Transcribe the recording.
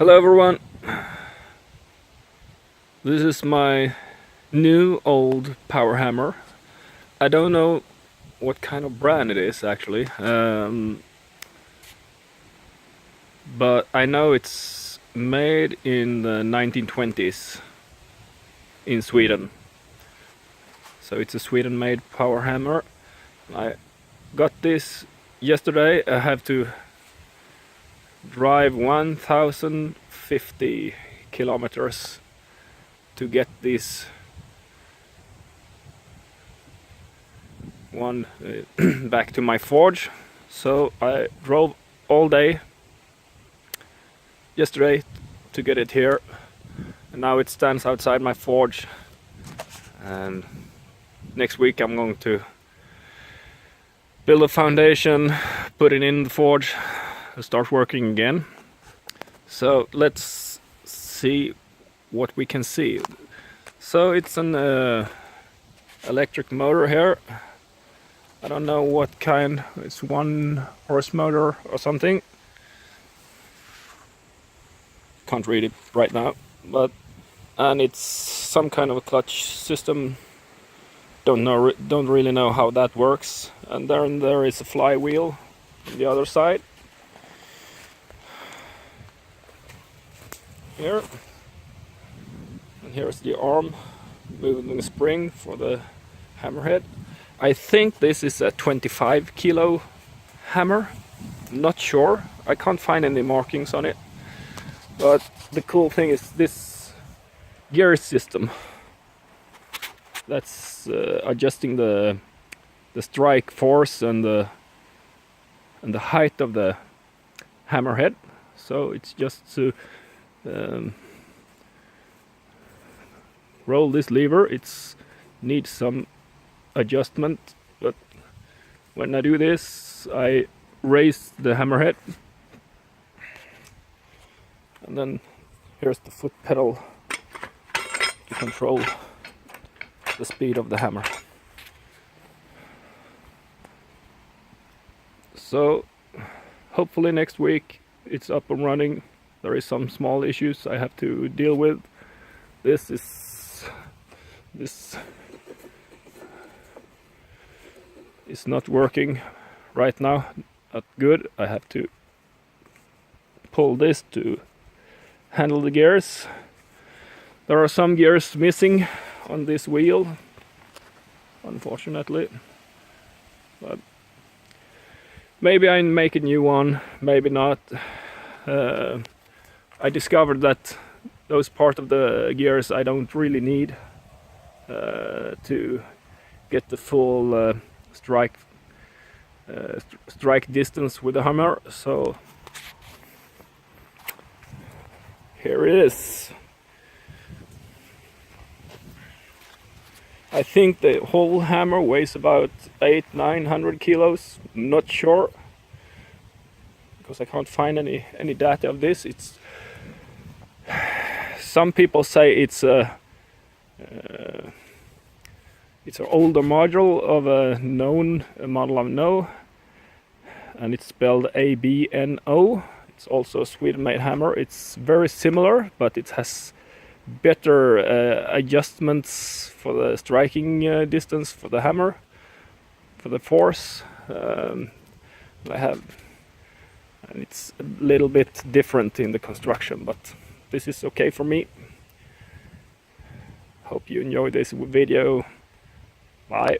Hello everyone, this is my new old power hammer. I don't know what kind of brand it is actually, but I know it's made in the 1920s in Sweden. So it's a Sweden made power hammer. I got this yesterday. I have to drive 1050 kilometers to get this one back to my forge. So I drove all day yesterday to get it here, and now it stands outside my forge, and next week I'm going to build a foundation, put it in the forge, start working again. So let's see what we can see. So it's an electric motor here. I don't know what kind. It's 1 horse motor or something. Can't read it right now, and it's some kind of a clutch system. Don't really know how that works. And then there is a flywheel on the other side. Here, and here's the arm moving the spring for the hammerhead. I think this is a 25 kilo hammer. Not sure. I can't find any markings on it. But the cool thing is this gear system. That's adjusting the strike force and the height of the hammerhead. So it's just to roll this lever. It needs some adjustment, but when I do this, I raise the hammerhead, and then here's the foot pedal to control the speed of the hammer. So hopefully next week it's up and running. There is some small issues I have to deal with. This is not working right now. Not good. I have to pull this to handle the gears. There are some gears missing on this wheel, unfortunately. But maybe I make a new one, maybe not. I discovered that those part of the gears I don't really need to get the full strike distance with the hammer. So here it is. I think the whole hammer weighs about 800-900 kilos. Not sure, because I can't find any data of this. Some people say it's an older model of a model I know, and it's spelled ABNO. It's also a Sweden-made hammer. It's very similar, but it has better adjustments for the striking distance for the hammer, for the force. And it's a little bit different in the construction, but this is okay for me. Hope you enjoyed this video. Bye.